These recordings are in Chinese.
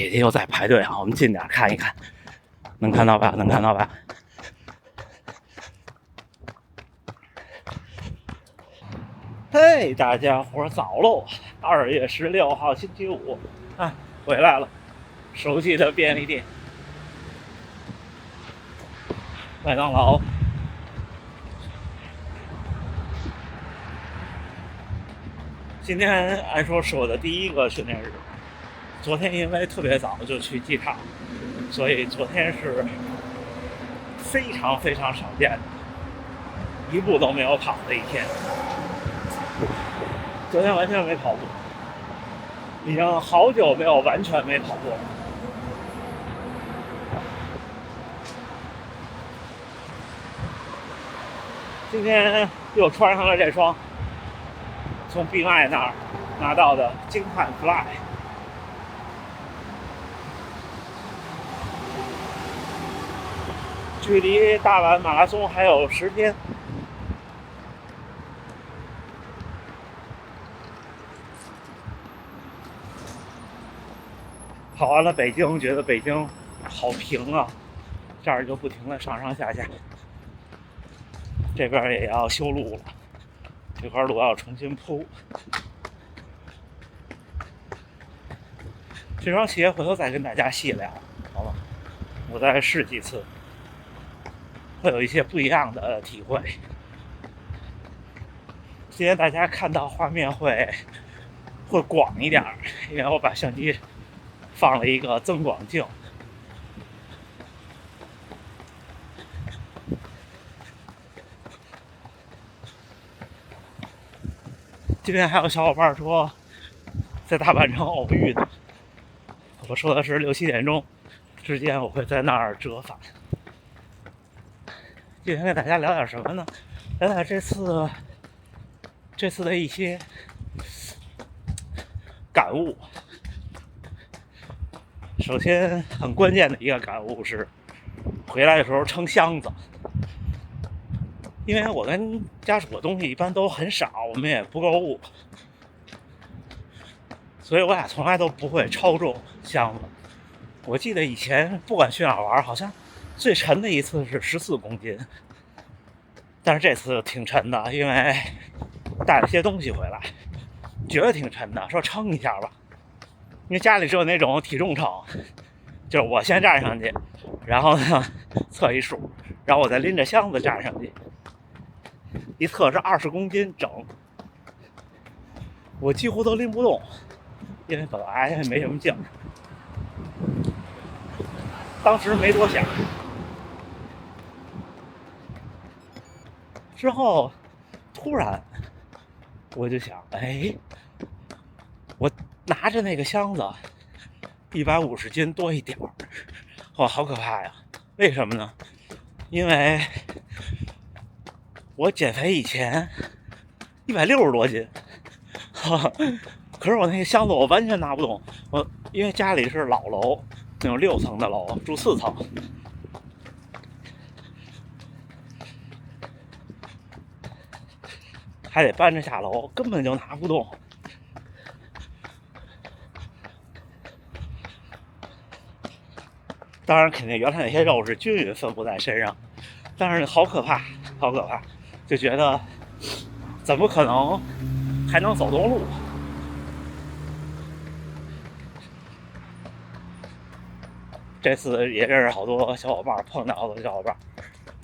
姐姐又在排队啊，我们近点看一看，能看到吧？能看到吧？嘿，大家伙早喽！2月16号星期五，啊，回来了，熟悉的便利店，麦当劳。今天按说是我的第一个训练日，昨天因为特别早就去机场，所以昨天是非常非常少见的，一步都没有跑的一天。昨天完全没跑步，已经好久没有完全没跑步了。今天又穿上了这双从闭麦那儿拿到的金汉 Fly， 距离大阪马拉松还有10天。跑完了北京，觉得北京好平啊，这儿就不停的上上下下。这边也要修路了，这块路要重新铺。这双鞋回头再跟大家细聊，好吧？我再试几次，会有一些不一样的体会。今天大家看到画面会广一点，因为我把相机放了一个增广镜。今天还有小伙伴说在大阪城偶遇的，我说的是6、7点钟之间我会在那儿折返。今天跟大家聊点什么呢？聊点这次的一些感悟。首先很关键的一个感悟是回来的时候撑箱子，因为我跟家属的东西一般都很少，我们也不购物，所以我俩从来都不会超重箱子。我记得以前不管去哪玩，好像最沉的一次是14公斤，但是这次挺沉的，因为带了些东西回来，觉得挺沉的，说称一下吧。因为家里只有那种体重秤，就是我先站上去，然后呢测一数，然后我再拎着箱子站上去，一测是20公斤整，我几乎都拎不动，因为本来也没什么劲儿。当时没多想，之后突然我就想，我拿着那个箱子150斤多一点儿，哇，好可怕呀！为什么呢？因为我减肥以前160多斤，可是我那个箱子我完全拿不动。我因为家里是老楼，那种6层的楼，住4层，还得搬着下楼，根本就拿不动。当然肯定原来那些肉是均匀分布在身上，但是好可怕，好可怕，就觉得怎么可能还能走动路？这次也认识好多小伙伴，碰到的小伙伴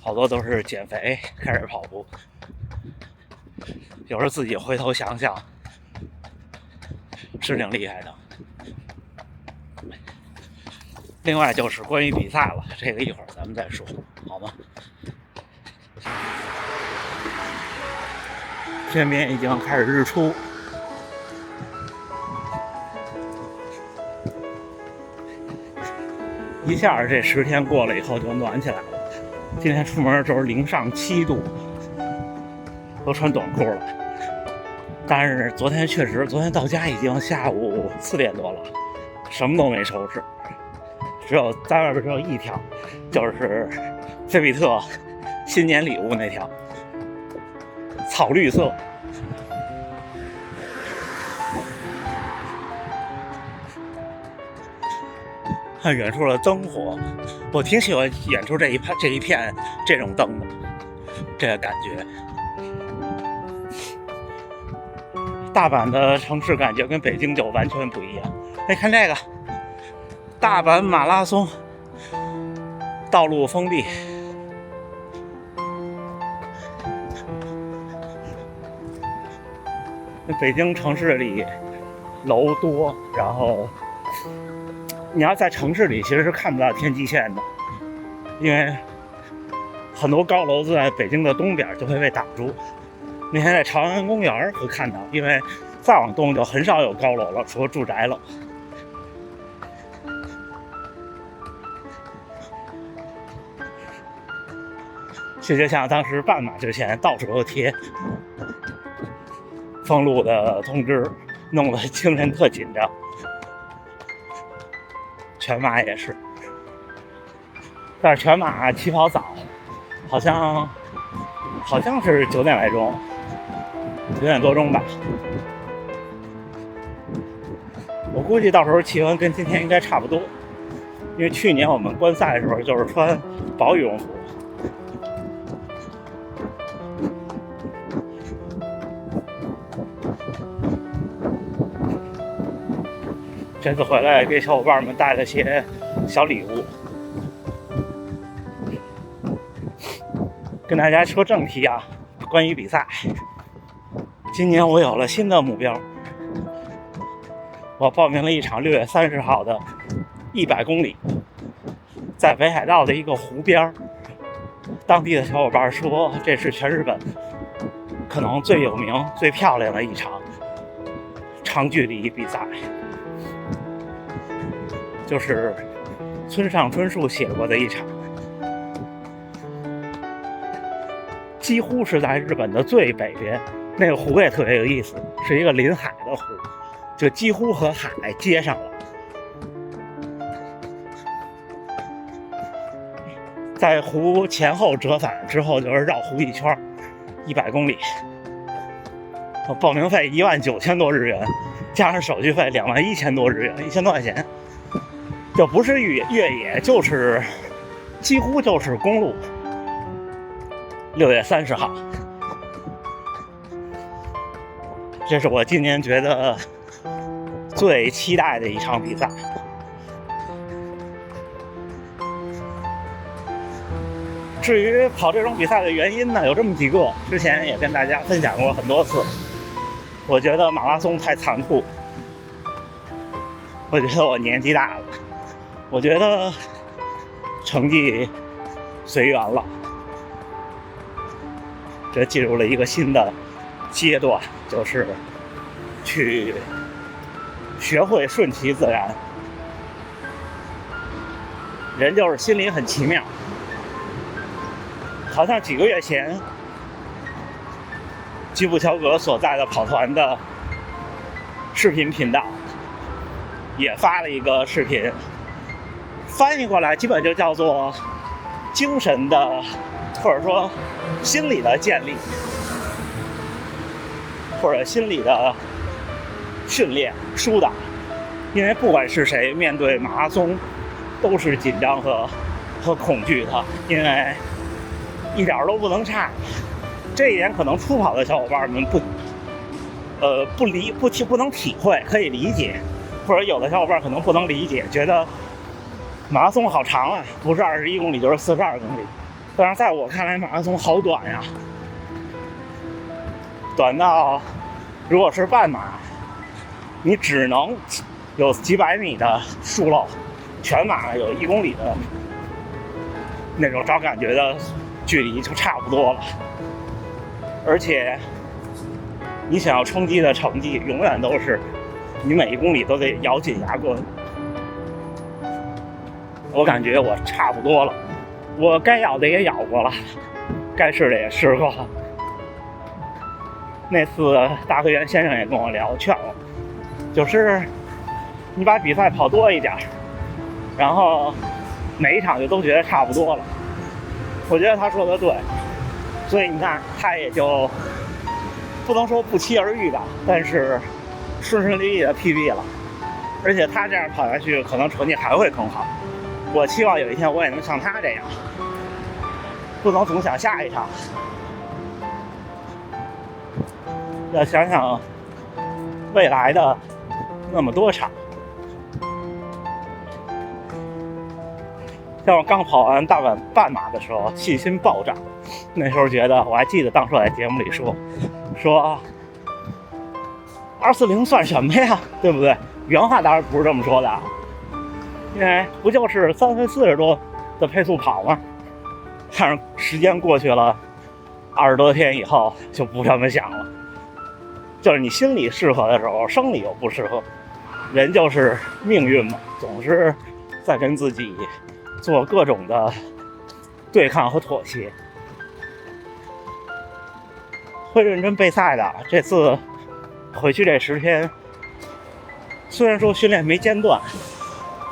好多都是减肥开始跑步，有时候自己回头想想是挺厉害的。另外就是关于比赛了，这个一会儿咱们再说，好吗？这边已经开始日出，一下这10天过了以后就暖起来了。今天出门的时候零上7度，都穿短裤了。但是昨天到家已经下午4点多了，什么都没收拾，只有在外边只有一条，就是菲比特新年礼物那条草绿色。看远处的灯火，我挺喜欢远处这一片这种灯的，这个感觉。大阪的城市感觉跟北京就完全不一样。哎，看这个，大阪马拉松道路封闭。北京城市里楼多，然后你要在城市里其实是看不到天际线的，因为很多高楼在北京的东边就会被挡住。那天在朝阳公园会看到，因为再往东就很少有高楼了，除了住宅楼。这就像当时半马之前到处都贴封路的通知，弄得精神特紧张。全马也是，但是全马起跑早，好像是9点来钟，9点多钟吧。我估计到时候气温跟今天应该差不多，因为去年我们观赛的时候就是穿薄羽绒服。这次回来给小伙伴们带了些小礼物。跟大家说正题啊，关于比赛，今年我有了新的目标，我报名了一场6月30号的100公里，在北海道的一个湖边。当地的小伙伴说，这是全日本可能最有名、最漂亮的一场长距离比赛。就是村上春树写过的一场，几乎是在日本的最北边。那个湖也特别有意思，是一个临海的湖，就几乎和海接上了。在湖前后折返之后，就是绕湖一圈，100公里。报名费19000多日元，加上手续费21000多日元，1000多块钱。就不是越野，就是几乎就是公路。6月30号，这是我今年觉得最期待的一场比赛。至于跑这种比赛的原因呢，有这么几个，之前也跟大家分享过很多次。我觉得马拉松太残酷，我觉得我年纪大了，我觉得成绩随缘了，这进入了一个新的阶段，就是去学会顺其自然。人就是心里很奇妙，好像几个月前基普乔格所在的跑团的视频频道也发了一个视频，翻译过来基本就叫做精神的或者说心理的建立，或者心理的训练疏导。因为不管是谁面对马拉松都是紧张和恐惧的，因为一点都不能差。这一点可能初跑的小伙伴们不能体会，可以理解，或者有的小伙伴可能不能理解，觉得马拉松好长啊，不是21公里就是42公里。但是在我看来，马拉松好短呀，短到如果是半马，你只能有几百米的疏漏，全马有1公里的那种找感觉的距离就差不多了。而且你想要冲击的成绩永远都是你每1公里都得咬紧牙关。我感觉我差不多了，我该咬的也咬过了，该试的也试过了。那次大会员先生也跟我聊，劝我就是你把比赛跑多一点，然后每一场就都觉得差不多了。我觉得他说的对，所以你看他也就不能说不期而遇吧，但是顺顺利利的 PB 了。而且他这样跑下去，可能成绩还会更好。我期望有一天我也能像他这样，不能总想下一场，要想想未来的那么多场。像我刚跑完大阪半马的时候，信心暴涨。那时候觉得，我还记得当时我在节目里说240算什么呀，对不对？原话当然不是这么说的，因为不就是3分40多的配速跑吗？但是时间过去了20多天以后，就不这么想了。就是你心里适合的时候，生理又不适合。人就是命运嘛，总是在跟自己做各种的对抗和妥协。会认真备赛的，这次回去这10天，虽然说训练没间断，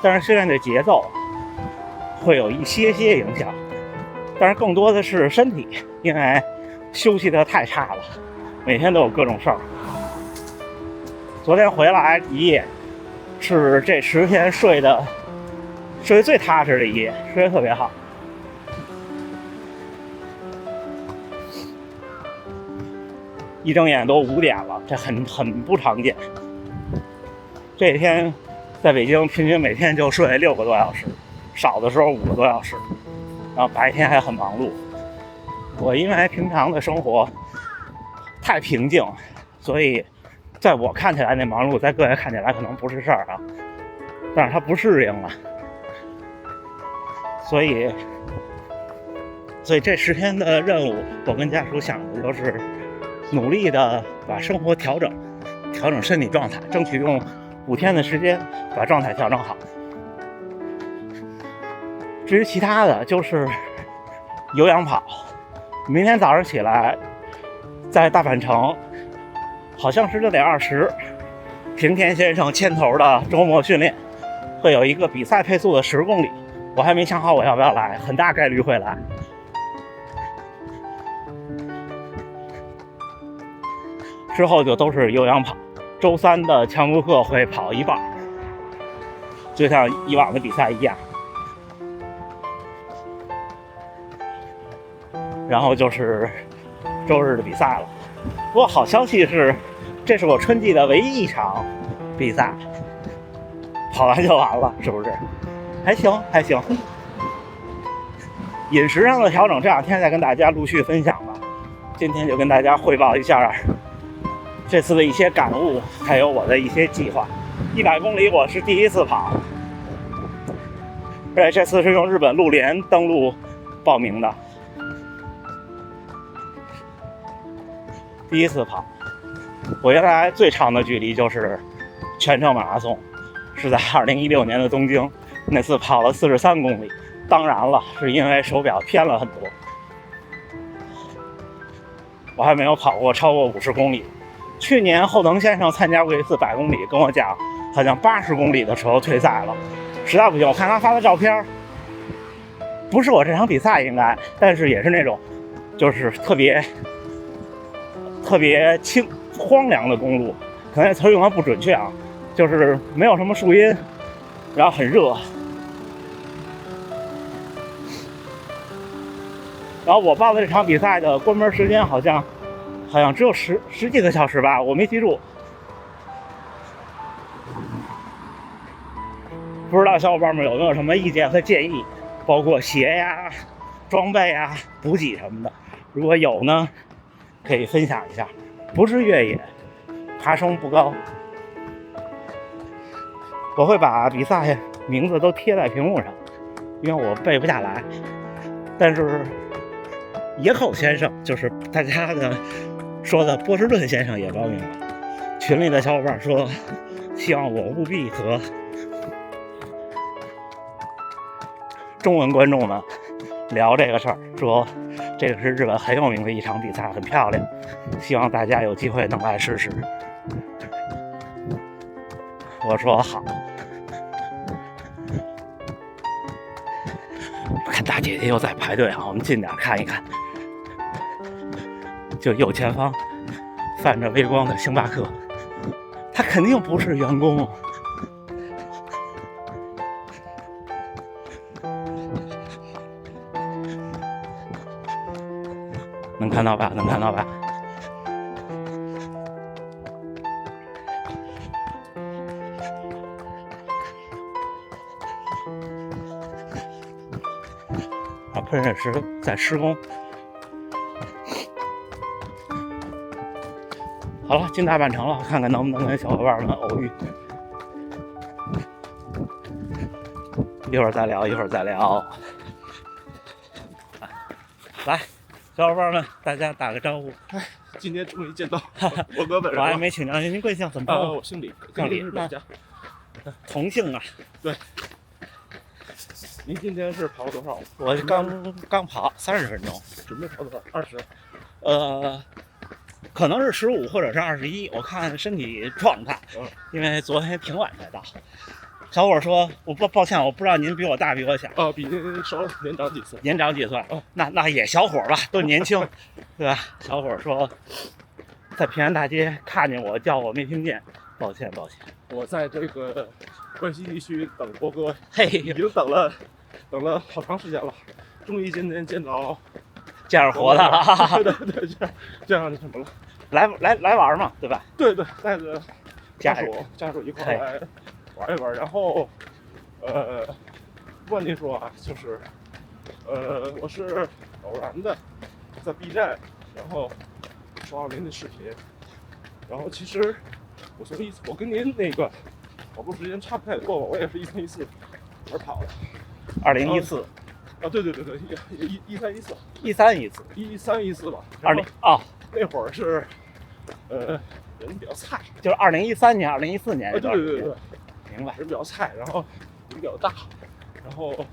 但是训练的节奏会有一些影响，但是更多的是身体，因为休息的太差了，每天都有各种事儿。昨天回来一夜是这10天睡得最踏实的一夜，睡得特别好。一睁眼都5点了，这很不常见。这一天在北京平均每天就睡6个多小时，少的时候5个多小时，然后白天还很忙碌。我因为平常的生活太平静，所以在我看起来那忙碌，在各位看起来可能不是事儿啊，但是他不适应了。所以这10天的任务，我跟家属想的就是努力的把生活调整身体状态，争取用5天的时间把状态调整好。至于其他的，就是有氧跑。明天早上起来，在大阪城，好像是6点20，平田先生牵头的周末训练，会有一个比赛配速的10公里。我还没想好我要不要来，很大概率会来。之后就都是有氧跑，周3的强度课会跑一半，就像以往的比赛一样。然后就是周日的比赛了。不过好消息是，这是我春季的唯一一场比赛，跑完就完了，是不是？还行。饮食上的调整，这2天再跟大家陆续分享吧。今天就跟大家汇报一下这次的一些感悟，还有我的一些计划。100公里我是第一次跑，而且这次是用日本陆联登录报名的，第一次跑。我原来最长的距离就是全程马拉松，是在2016年的东京，那次跑了43公里。当然了，是因为手表偏了很多。我还没有跑过超过50公里。去年后藤先生参加过一次100公里，跟我讲好像80公里的时候退赛了，实在不行我看他发的照片，不是我这场比赛应该，但是也是那种就是特别清荒凉的公路，可能词用的不准确啊，就是没有什么树荫，然后很热。然后我报的这场比赛的关门时间好像只有十几个小时吧，我没记住。不知道小伙伴们有没有什么意见和建议，包括鞋呀、装备呀、补给什么的，如果有呢，可以分享一下。不是越野，爬升不高。我会把比赛名字都贴在屏幕上，因为我背不下来。但是野口先生，就是大家的说的波士顿先生也报名了。群里的小伙伴说，希望我务必和中文观众们聊这个事儿，说这个是日本很有名的一场比赛，很漂亮，希望大家有机会能来试试。我说好。看大姐姐又在排队啊，我们近点看一看。就右前方泛着微光的星巴克，他肯定不是员工，能看到吧？能看到吧？啊，喷水池在施工。好了，进大阪城了，看看能不能跟小伙伴们偶遇。一会儿再聊，一会儿再聊。来，小伙伴们，大家打个招呼。今天终于见到我哥本人了。我还没请教您贵姓，怎么称？我姓李，姓李，那同姓啊。对。您今天是跑了多少？我刚跑30分钟。准备跑多少？20。可能是15或者是21，我看身体状态。因为昨天挺晚才到。小伙说：“抱歉，我不知道您比我大，比我小。”比您稍年长几岁？年长几岁？那也小伙吧，都年轻，对吧？小伙说，在平安大街看见我，叫我没听见，抱歉。我在这个关西地区等波哥，已经等了好长时间了，终于今天见到这样活的了。对，这样就什么了？来玩嘛，对吧？对，带着家属一块来玩一玩，然后不管您说啊，就是我是偶然的在 B 站，然后刷到您的视频，然后其实我跟您那个跑步时间差不太多吧，我也是13、14而跑的。2014。对，13、14。13、14吧。那会儿是人比较菜，就是2013年、2014年。对，明白。人比较菜，然后人比较大，然后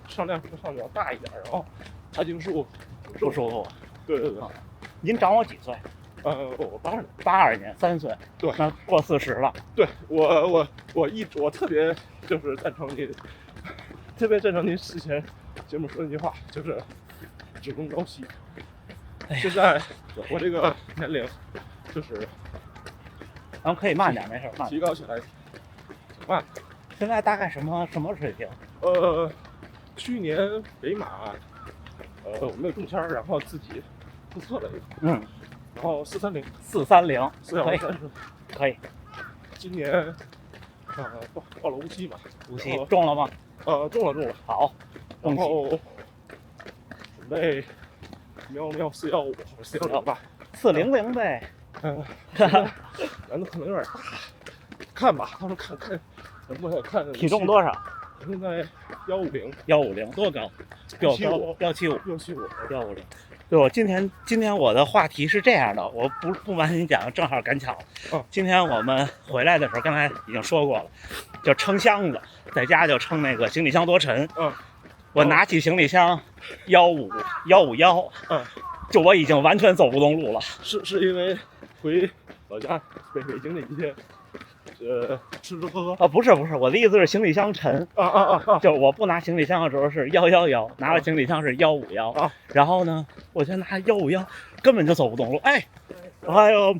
上量比较大一点，然后爬颈数不舒服。对。您长我几岁？我82年，3岁。对，那过40了。对，我特别就是赞成您之前节目说那句话，就是只攻朝夕。现在我这个年龄就是咱们可以慢点，没事，慢。提高起来挺慢的。现在大概什么水平？去年北马，我没有中签，然后自己注册了一个，然后430，可以。今年报了无锡嘛，无锡中了吗？中了。好，然后准备瞄415或者418， 400呗。难度可能有点大，看吧，到时候看能不能看。体重多少？现在150，多高？比我高，175。对，我今天我的话题是这样的，我不瞒你讲，正好赶巧。今天我们回来的时候，刚才已经说过了，就撑箱子，在家就撑那个行李箱多沉。我拿起行李箱，151，就我已经完全走不动路了。是因为回老家北京那几天，吃喝不是，我的意思是行李箱沉。就我不拿行李箱的时候是111，拿了行李箱是151。然后呢，我就拿151，根本就走不动路。还有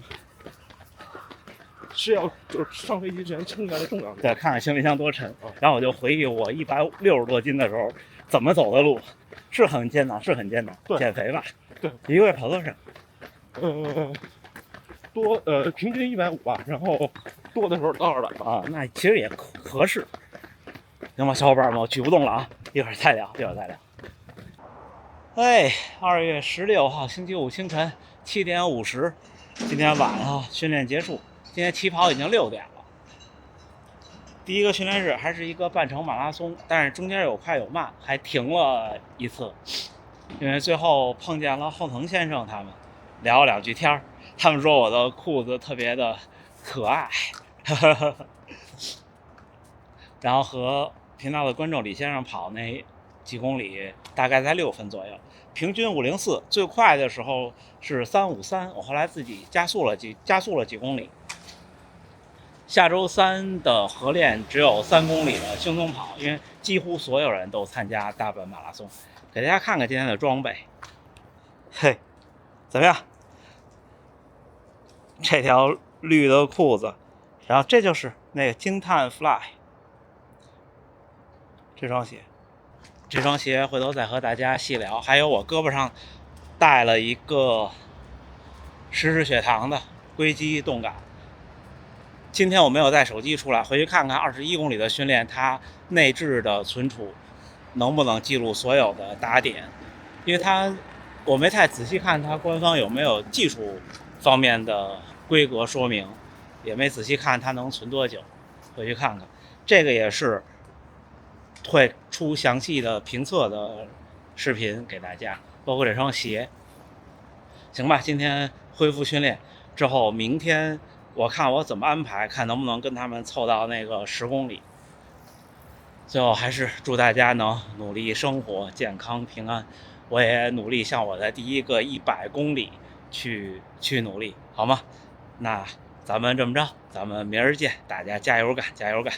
是要就是上飞机之前称一下这重量，对，看看行李箱多沉。然后我就回忆我160多斤的时候怎么走的路，是很艰难。对，减肥吧。对，一个月跑多少？多平均150吧，然后多的时候到200吧。那其实也合适。行吧，小伙伴们，我举不动了啊，一会儿再聊。2月16号星期五清晨7点50，今天晚上训练结束，今天起跑已经6点了。第一个训练日还是一个半程马拉松，但是中间有快有慢，还停了一次，因为最后碰见了后藤先生他们，聊了2句天，他们说我的裤子特别的可爱，然后和频道的观众李先生跑那几公里大概在6分左右，平均504，最快的时候是353，我后来自己加速了几公里。下周3的合练只有3公里的轻松跑，因为几乎所有人都参加大阪马拉松。给大家看看今天的装备，怎么样？这条绿的裤子，然后这就是那个惊叹 Fly 这双鞋回头再和大家细聊。还有我胳膊上带了一个实时血糖的硅基动感。今天我没有带手机出来，回去看看21公里的训练，它内置的存储能不能记录所有的打点，因为我没太仔细看它官方有没有技术方面的规格说明，也没仔细看它能存多久，回去看看。这个也是会出详细的评测的视频给大家，包括这双鞋。行吧，今天恢复训练之后，明天我看我怎么安排，看能不能跟他们凑到那个10公里。最后还是祝大家能努力生活，健康平安。我也努力向我的第一个100公里去努力，好吗？那咱们这么着，咱们明儿见，大家加油干，加油干！